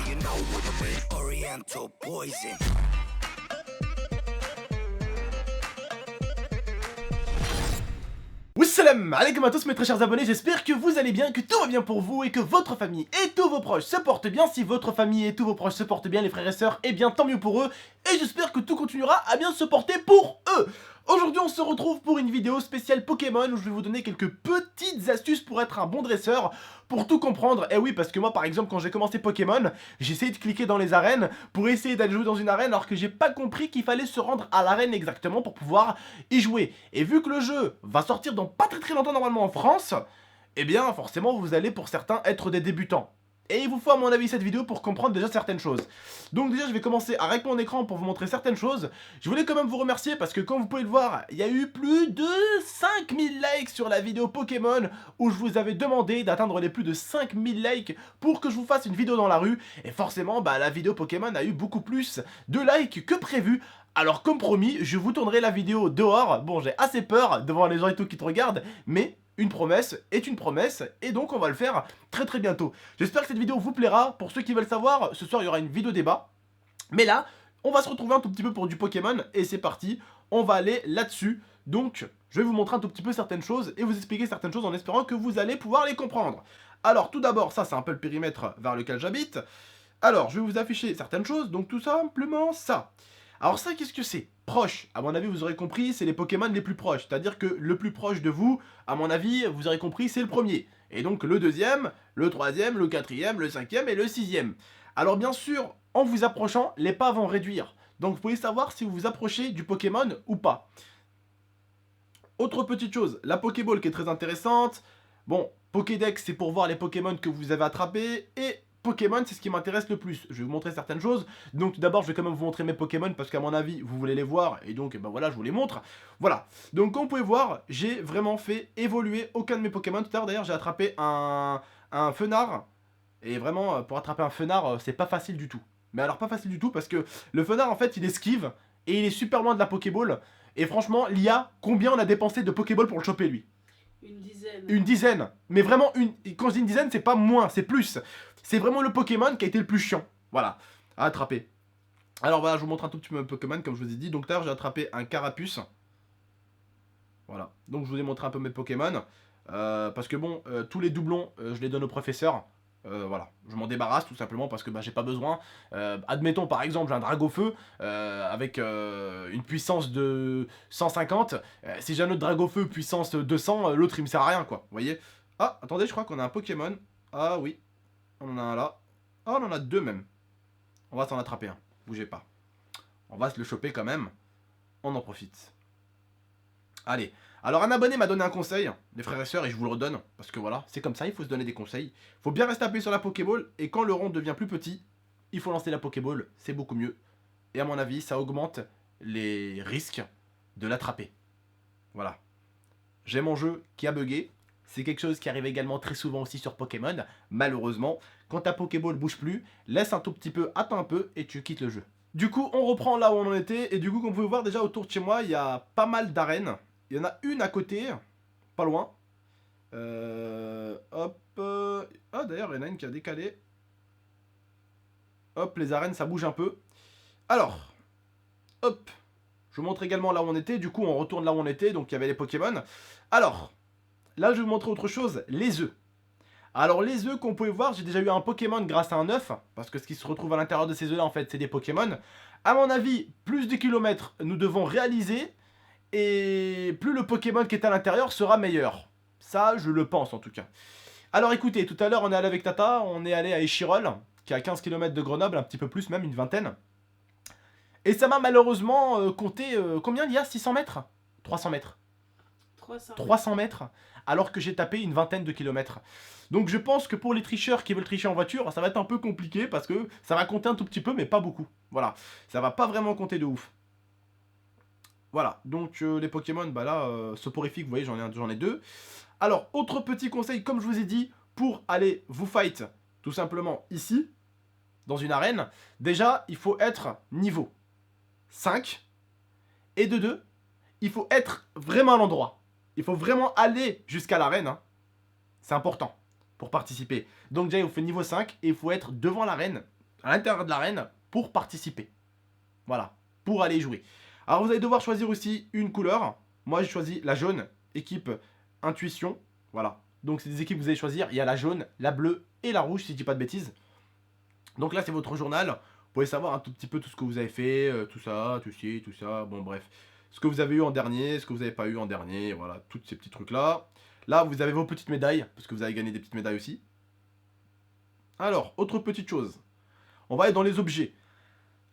you know what I mean? Oriental poison. Salam alaikum à tous mes très chers abonnés, j'espère que vous allez bien, que tout va bien pour vous et que votre famille et tous vos proches se portent bien. Si votre famille et tous vos proches se portent bien, les frères et sœurs, eh bien tant mieux pour eux. Et j'espère que tout continuera à bien se porter pour eux. Aujourd'hui on se retrouve pour une vidéo spéciale Pokémon où je vais vous donner quelques petites astuces pour être un bon dresseur, pour tout comprendre. Et oui, parce que moi par exemple quand j'ai commencé Pokémon, j'ai essayé de cliquer dans les arènes pour essayer d'aller jouer dans une arène alors que j'ai pas compris qu'il fallait se rendre à l'arène exactement pour pouvoir y jouer. Et vu que le jeu va sortir dans pas très longtemps normalement en France, eh bien forcément vous allez pour certains être des débutants. Et il vous faut à mon avis cette vidéo pour comprendre déjà certaines choses. Donc déjà je vais commencer avec mon écran pour vous montrer certaines choses. Je voulais quand même vous remercier parce que comme vous pouvez le voir, il y a eu plus de 5000 likes sur la vidéo Pokémon où je vous avais demandé d'atteindre les plus de 5000 likes pour que je vous fasse une vidéo dans la rue. Et forcément la vidéo Pokémon a eu beaucoup plus de likes que prévu. Alors comme promis, je vous tournerai la vidéo dehors. Bon, j'ai assez peur devant les gens et tout qui te regardent, mais une promesse est une promesse, et donc on va le faire très bientôt. J'espère que cette vidéo vous plaira. Pour ceux qui veulent savoir, ce soir il y aura une vidéo débat. Mais là, on va se retrouver un tout petit peu pour du Pokémon, et c'est parti, on va aller là-dessus. Donc, je vais vous montrer un tout petit peu certaines choses, et vous expliquer certaines choses en espérant que vous allez pouvoir les comprendre. Alors, tout d'abord, ça c'est un peu le périmètre vers lequel j'habite. Alors, je vais vous afficher certaines choses, donc tout simplement ça. Alors ça, qu'est-ce que c'est? Proche, à mon avis, vous aurez compris, c'est les Pokémon les plus proches. C'est-à-dire que le plus proche de vous, à mon avis, vous aurez compris, c'est le premier. Et donc le deuxième, le troisième, le quatrième, le cinquième et le sixième. Alors bien sûr, en vous approchant, les pas vont réduire. Donc vous pouvez savoir si vous vous approchez du Pokémon ou pas. Autre petite chose, la Pokéball qui est très intéressante. Bon, Pokédex, c'est pour voir les Pokémon que vous avez attrapés. Et Pokémon, c'est ce qui m'intéresse le plus. Je vais vous montrer certaines choses. Donc tout d'abord, je vais quand même vous montrer mes Pokémon parce qu'à mon avis, vous voulez les voir. Et donc, voilà, je vous les montre. Voilà. Donc comme vous pouvez voir, j'ai vraiment fait évoluer aucun de mes Pokémon. Tout à l'heure, d'ailleurs, j'ai attrapé un Fenard. Et vraiment, pour attraper un Fenard, c'est pas facile du tout. Mais alors pas facile du tout parce que le Fenard, en fait, il esquive. Et il est super loin de la Pokéball. Et franchement, l'IA, combien on a dépensé de Pokéball pour le choper, lui? Une dizaine. Une dizaine. Mais vraiment, quand je dis une dizaine, c'est pas moins, c'est plus. C'est vraiment le Pokémon qui a été le plus chiant. Voilà, à attraper. Alors voilà, je vous montre un tout petit peu mes Pokémon, comme je vous ai dit. Donc tout à l'heure, j'ai attrapé un Carapuce. Voilà, donc je vous ai montré un peu mes Pokémon. Parce que bon, tous les doublons, je les donne au professeur. Voilà, je m'en débarrasse tout simplement parce que j'ai pas besoin. Admettons par exemple j'ai un Dragofeu avec une puissance de 150. Si j'ai un autre Dragofeu puissance 200, l'autre il me sert à rien quoi, vous voyez. Ah, attendez, je crois qu'on a un Pokémon. Ah oui, on en a un là. Ah, on en a deux même. On va s'en attraper un, bougez pas. On va se le choper quand même. On en profite. Allez, alors un abonné m'a donné un conseil, les frères et sœurs, et je vous le redonne, parce que voilà, c'est comme ça, il faut se donner des conseils. Il faut bien rester appuyé sur la Pokéball, et quand le rond devient plus petit, il faut lancer la Pokéball, c'est beaucoup mieux. Et à mon avis, ça augmente les risques de l'attraper. Voilà. J'ai mon jeu qui a bugué, c'est quelque chose qui arrive également très souvent aussi sur Pokémon, malheureusement. Quand ta Pokéball bouge plus, laisse un tout petit peu, attends un peu, et tu quittes le jeu. Du coup, on reprend là où on en était, et du coup, comme vous pouvez voir, déjà autour de chez moi, il y a pas mal d'arènes. Il y en a une à côté, pas loin. Hop. Ah d'ailleurs, il y en a une qui a décalé. Hop, les arènes, ça bouge un peu. Alors, hop. Je vous montre également là où on était. Du coup, on retourne là où on était. Donc, il y avait les Pokémon. Alors, là, je vais vous montrer autre chose. Les œufs. Alors, les œufs, qu'on pouvait voir, j'ai déjà eu un Pokémon grâce à un œuf. Parce que ce qui se retrouve à l'intérieur de ces œufs-là, en fait, c'est des Pokémon. À mon avis, plus de kilomètres nous devons réaliser. Et plus le Pokémon qui est à l'intérieur sera meilleur. Ça, je le pense en tout cas. Alors écoutez, tout à l'heure on est allé avec Tata, on est allé à Échirol, qui est à 15 km de Grenoble, un petit peu plus même, une vingtaine. Et ça m'a malheureusement compté, combien il y a? 600 mètres? 300 mètres. 300 mètres, alors que j'ai tapé une vingtaine de kilomètres. Donc je pense que pour les tricheurs qui veulent tricher en voiture, ça va être un peu compliqué parce que ça va compter un tout petit peu, mais pas beaucoup. Voilà, ça va pas vraiment compter de ouf. Voilà, donc les Pokémon, là, soporifiques, vous voyez, j'en ai deux. Alors, autre petit conseil, comme je vous ai dit, pour aller vous fight, tout simplement ici, dans une arène, déjà, il faut être niveau 5. Et de 2, il faut être vraiment à l'endroit. Il faut vraiment aller jusqu'à l'arène, hein. C'est important pour participer. Donc déjà, il vous fait niveau 5 et il faut être devant l'arène. à l'intérieur de l'arène pour participer. Voilà, pour aller jouer. Alors vous allez devoir choisir aussi une couleur. Moi j'ai choisi la jaune, équipe intuition. Voilà, donc c'est des équipes que vous allez choisir. Il y a la jaune, la bleue et la rouge si je dis pas de bêtises. Donc là c'est votre journal. Vous pouvez savoir un tout petit peu tout ce que vous avez fait, tout ça, tout ci, tout ça. Bon bref, ce que vous avez eu en dernier, ce que vous n'avez pas eu en dernier. Voilà, tous ces petits trucs là. Là vous avez vos petites médailles, parce que vous avez gagné des petites médailles aussi. Alors, autre petite chose. On va aller dans les objets.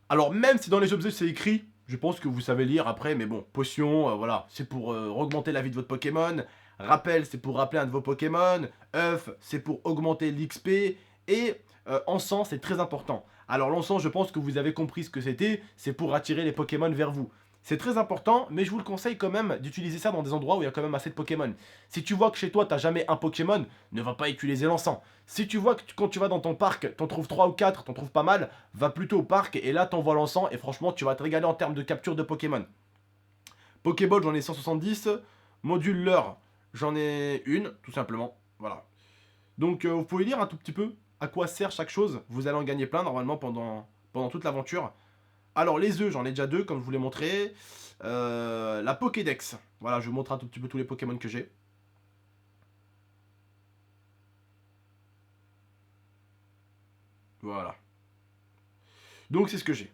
Alors même si dans les objets c'est écrit, je pense que vous savez lire après, mais bon, potion, voilà, c'est pour augmenter la vie de votre Pokémon. Rappel, c'est pour rappeler un de vos Pokémon. œuf, c'est pour augmenter l'XP. Et encens, c'est très important. Alors l'encens, je pense que vous avez compris ce que c'était, c'est pour attirer les Pokémon vers vous. C'est très important, mais je vous le conseille quand même d'utiliser ça dans des endroits où il y a quand même assez de Pokémon. Si tu vois que chez toi, t'as jamais un Pokémon, ne va pas utiliser l'encens. Si tu vois que quand tu vas dans ton parc, t'en trouves 3 ou 4, t'en trouves pas mal, va plutôt au parc et là t'envoies l'encens et franchement tu vas te régaler en termes de capture de Pokémon. Pokéball, j'en ai 170. Module leurre, j'en ai une, tout simplement. Voilà. Donc vous pouvez lire un tout petit peu à quoi sert chaque chose. Vous allez en gagner plein normalement pendant toute l'aventure. Alors les œufs, j'en ai déjà 2 comme je vous l'ai montré. La Pokédex. Voilà, je vous montre un tout petit peu tous les Pokémon que j'ai. Voilà. Donc c'est ce que j'ai.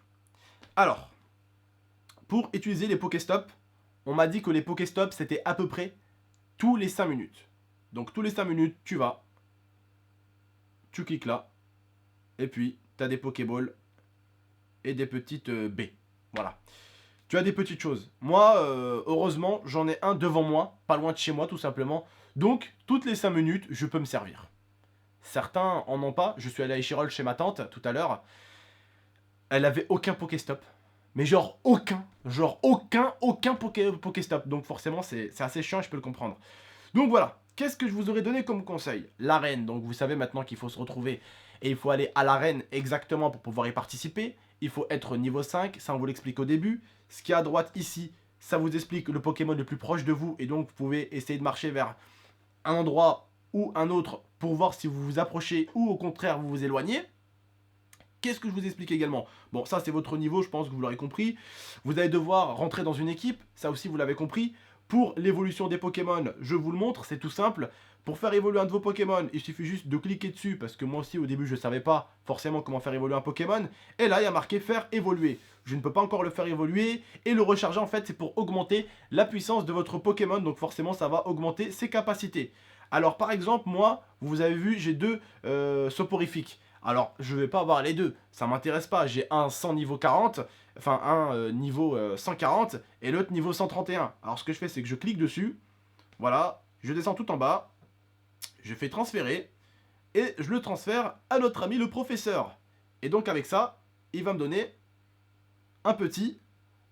Alors, pour utiliser les Pokéstop, on m'a dit que les Pokéstop c'était à peu près tous les 5 minutes. Donc tous les 5 minutes, tu vas, tu cliques là, et puis tu as des Pokéballs et des petites baies. Voilà. Tu as des petites choses. Moi, heureusement, j'en ai un devant moi, pas loin de chez moi tout simplement. Donc, toutes les 5 minutes, je peux me servir. Certains en ont pas. Je suis allé à Échirol chez ma tante tout à l'heure. Elle avait aucun Pokéstop. Mais genre aucun Pokéstop. Donc forcément, c'est assez chiant et je peux le comprendre. Donc voilà. Qu'est-ce que je vous aurais donné comme conseil? L'arène. Donc vous savez maintenant qu'il faut se retrouver et il faut aller à l'arène exactement pour pouvoir y participer. Il faut être niveau 5, ça on vous l'explique au début. Ce qui est à droite ici, ça vous explique le Pokémon le plus proche de vous et donc vous pouvez essayer de marcher vers un endroit ou un autre pour voir si vous vous approchez ou au contraire vous vous éloignez. Qu'est-ce que je vous explique également? Bon, ça c'est votre niveau, je pense que vous l'aurez compris. Vous allez devoir rentrer dans une équipe, ça aussi vous l'avez compris. Pour l'évolution des Pokémon, je vous le montre, c'est tout simple. Pour faire évoluer un de vos Pokémon, il suffit juste de cliquer dessus, parce que moi aussi au début je ne savais pas forcément comment faire évoluer un Pokémon. Et là il y a marqué faire évoluer. Je ne peux pas encore le faire évoluer, et le recharger en fait c'est pour augmenter la puissance de votre Pokémon, donc forcément ça va augmenter ses capacités. Alors par exemple moi, vous avez vu j'ai 2 soporifiques. Alors, je vais pas avoir les deux, ça m'intéresse pas. J'ai un 100 niveau 40, enfin un niveau 140 et l'autre niveau 131. Alors, ce que je fais, c'est que je clique dessus, voilà, je descends tout en bas, je fais transférer et je le transfère à notre ami le professeur. Et donc, avec ça, il va me donner un petit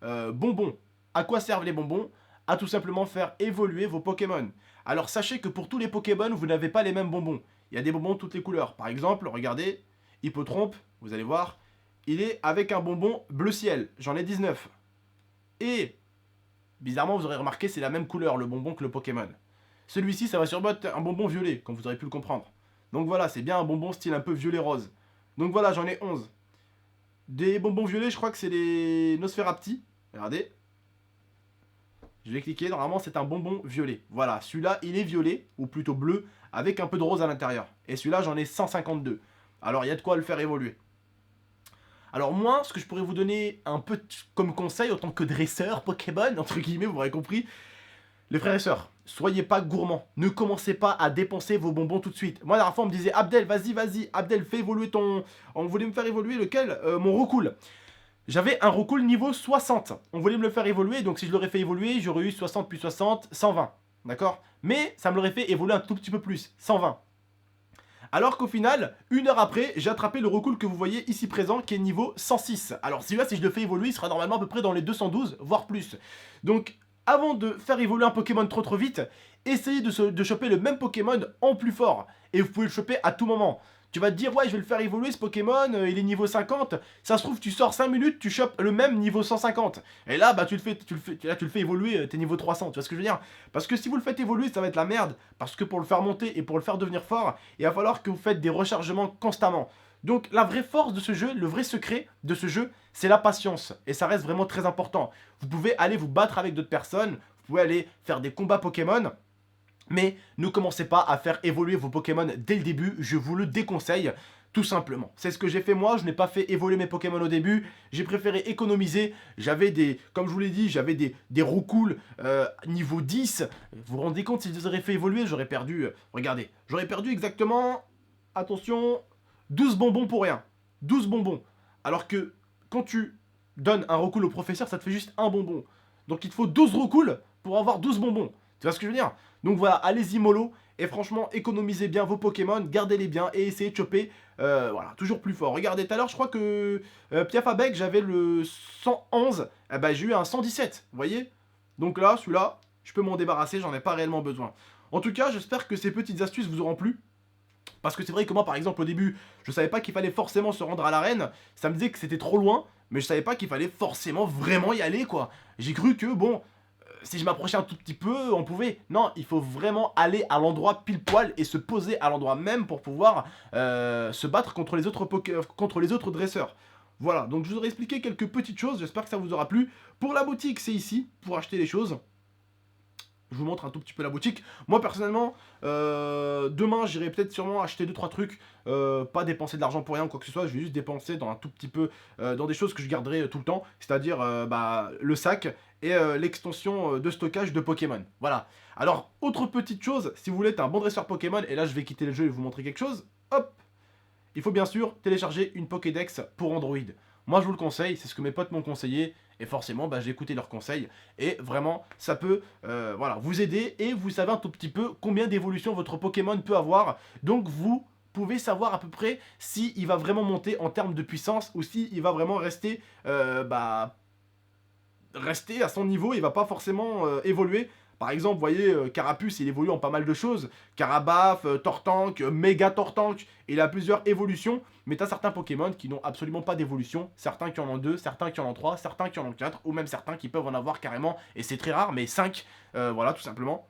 bonbon. À quoi servent les bonbons? À tout simplement faire évoluer vos Pokémon. Alors, sachez que pour tous les Pokémon, vous n'avez pas les mêmes bonbons. Il y a des bonbons de toutes les couleurs. Par exemple, regardez, Hippotrompe, vous allez voir, il est avec un bonbon bleu ciel. J'en ai 19. Et, bizarrement, vous aurez remarqué, c'est la même couleur, le bonbon, que le Pokémon. Celui-ci, ça va sûrement être un bonbon violet, comme vous aurez pu le comprendre. Donc voilà, c'est bien un bonbon style un peu violet-rose. Donc voilà, j'en ai 11. Des bonbons violets, je crois que c'est les Nosferapti. Regardez. Je vais cliquer, normalement c'est un bonbon violet. Voilà, celui-là il est violet, ou plutôt bleu, avec un peu de rose à l'intérieur. Et celui-là j'en ai 152. Alors il y a de quoi le faire évoluer. Alors moi, ce que je pourrais vous donner un peu comme conseil, en tant que dresseur Pokémon, entre guillemets, vous m'aurez compris, les frères et sœurs, soyez pas gourmands. Ne commencez pas à dépenser vos bonbons tout de suite. Moi la dernière fois on me disait, Abdel, vas-y, Abdel, fais évoluer ton... On voulait me faire évoluer lequel Mon Roucoule. J'avais un Roucoule niveau 60. On voulait me le faire évoluer, donc si je l'aurais fait évoluer, j'aurais eu 60 plus 60, 120. D'accord? Mais ça me l'aurait fait évoluer un tout petit peu plus, 120. Alors qu'au final, 1 heure après, j'ai attrapé le Roucoule que vous voyez ici présent, qui est niveau 106. Alors celui-là, si je le fais évoluer, il sera normalement à peu près dans les 212, voire plus. Donc, avant de faire évoluer un Pokémon trop vite, essayez de choper le même Pokémon en plus fort. Et vous pouvez le choper à tout moment. Tu vas te dire, ouais, je vais le faire évoluer ce Pokémon, il est niveau 50. Ça se trouve, tu sors 5 minutes, tu chopes le même niveau 150. Et là, bah, tu le fais évoluer, t'es niveau 300. Tu vois ce que je veux dire? Parce que si vous le faites évoluer, ça va être la merde. Parce que pour le faire monter et pour le faire devenir fort, il va falloir que vous faites des rechargements constamment. Donc la vraie force de ce jeu, le vrai secret de ce jeu, c'est la patience. Et ça reste vraiment très important. Vous pouvez aller vous battre avec d'autres personnes, vous pouvez aller faire des combats Pokémon, mais ne commencez pas à faire évoluer vos Pokémon dès le début, je vous le déconseille. Tout simplement. C'est ce que j'ai fait moi, je n'ai pas fait évoluer mes Pokémon au début, j'ai préféré économiser, j'avais des, comme je vous l'ai dit, j'avais des roucoules niveau 10, vous vous rendez compte, si je les aurais fait évoluer, j'aurais perdu, regardez, j'aurais perdu exactement, attention, 12 bonbons pour rien, 12 bonbons, alors que quand tu donnes un roucoule au professeur, ça te fait juste un bonbon, donc il te faut 12 roucoules pour avoir 12 bonbons, tu vois ce que je veux dire? Donc voilà, allez-y mollo, et franchement, économisez bien vos Pokémon, gardez-les bien et essayez de choper, voilà, toujours plus fort. Regardez, tout à l'heure, je crois que Piafabec, j'avais le 111, eh ben, j'ai eu un 117, vous voyez? Donc là, celui-là, je peux m'en débarrasser, j'en ai pas réellement besoin. En tout cas, j'espère que ces petites astuces vous auront plu. Parce que c'est vrai que moi, par exemple, au début, je savais pas qu'il fallait forcément se rendre à l'arène. Ça me disait que c'était trop loin, mais je savais pas qu'il fallait forcément vraiment y aller, quoi. J'ai cru que, bon, si je m'approchais un tout petit peu, on pouvait. Non, il faut vraiment aller à l'endroit pile poil et se poser à l'endroit même pour pouvoir se battre contre les autres dresseurs. Voilà, donc je vous aurais expliqué quelques petites choses, j'espère que ça vous aura plu. Pour la boutique, c'est ici, pour acheter les choses. Je vous montre un tout petit peu la boutique. Moi, personnellement, demain, j'irai peut-être sûrement acheter 2-3 trucs. Pas dépenser de l'argent pour rien ou quoi que ce soit. Je vais juste dépenser dans un tout petit peu, dans des choses que je garderai tout le temps. C'est-à-dire le sac et l'extension de stockage de Pokémon. Voilà. Alors, autre petite chose, si vous voulez être un bon dresseur Pokémon, et là, je vais quitter le jeu et vous montrer quelque chose. Hop! Il faut bien sûr télécharger une Pokédex pour Android. Moi je vous le conseille, c'est ce que mes potes m'ont conseillé, et forcément bah, j'ai écouté leurs conseils, et vraiment ça peut voilà, vous aider, et vous savez un tout petit peu combien d'évolutions votre Pokémon peut avoir, donc vous pouvez savoir à peu près s'il va vraiment monter en termes de puissance, ou s'il va vraiment rester, rester à son niveau, il va pas forcément évoluer. Par exemple, vous voyez, Carapuce, il évolue en pas mal de choses. Carabaf, Tortank, Méga Tortank, il a plusieurs évolutions. Mais tu as certains Pokémon qui n'ont absolument pas d'évolution. Certains qui en ont 2, certains qui en ont 3, certains qui en ont 4, ou même certains qui peuvent en avoir carrément, et c'est très rare, mais 5. Voilà, tout simplement.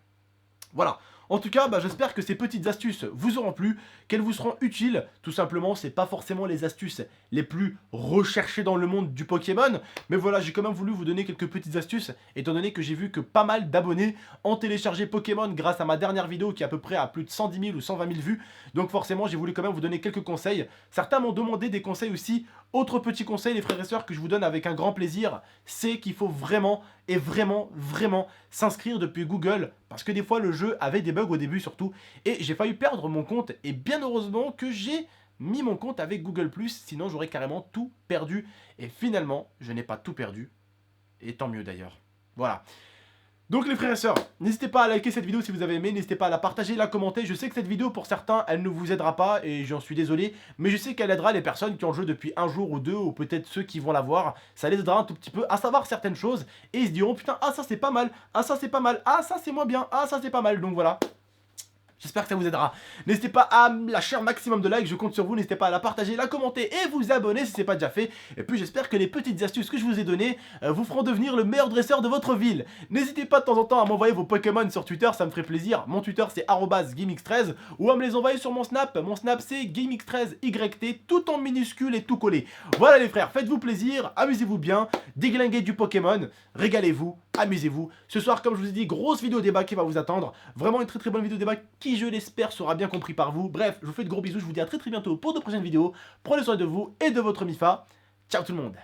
Voilà. En tout cas, bah, j'espère que ces petites astuces vous auront plu, qu'elles vous seront utiles. Tout simplement, c'est pas forcément les astuces les plus recherchées dans le monde du Pokémon. Mais voilà, j'ai quand même voulu vous donner quelques petites astuces, étant donné que j'ai vu que pas mal d'abonnés ont téléchargé Pokémon grâce à ma dernière vidéo qui est à peu près à plus de 110 000 ou 120 000 vues. Donc forcément, j'ai voulu quand même vous donner quelques conseils. Certains m'ont demandé des conseils aussi. Autre petit conseil, les frères et sœurs, que je vous donne avec un grand plaisir, c'est qu'il faut vraiment et vraiment s'inscrire depuis Google, parce que des fois le jeu avait des bugs au début surtout, et j'ai failli perdre mon compte, et bien heureusement que j'ai mis mon compte avec Google+, sinon j'aurais carrément tout perdu, et finalement je n'ai pas tout perdu, et tant mieux d'ailleurs. Voilà. Donc les frères et sœurs, n'hésitez pas à liker cette vidéo si vous avez aimé, n'hésitez pas à la partager, la commenter. Je sais que cette vidéo pour certains, elle ne vous aidera pas et j'en suis désolé, mais je sais qu'elle aidera les personnes qui ont joué depuis un jour ou deux, ou peut-être ceux qui vont la voir. Ça les aidera un tout petit peu à savoir certaines choses et ils se diront putain, ah ça c'est pas mal, ah ça c'est pas mal, ah ça c'est moins bien, ah ça c'est pas mal. Donc voilà. J'espère que ça vous aidera. N'hésitez pas à lâcher un maximum de likes, je compte sur vous. N'hésitez pas à la partager, la commenter et vous abonner si ce n'est pas déjà fait. Et puis j'espère que les petites astuces que je vous ai données vous feront devenir le meilleur dresseur de votre ville. N'hésitez pas de temps en temps à m'envoyer vos Pokémon sur Twitter, ça me ferait plaisir. Mon Twitter c'est @GameX13 ou à me les envoyer sur mon Snap. Mon Snap c'est GameX13YT, tout en minuscule et tout collé. Voilà les frères, faites-vous plaisir, amusez-vous bien, déglinguez du Pokémon, régalez-vous, amusez-vous. Ce soir, comme je vous ai dit, grosse vidéo débat qui va vous attendre. Vraiment une très bonne vidéo débat qui, je l'espère, sera bien compris par vous. Bref, je vous fais de gros bisous, je vous dis à très bientôt pour de prochaines vidéos. Prenez soin de vous et de votre Mifa. Ciao tout le monde.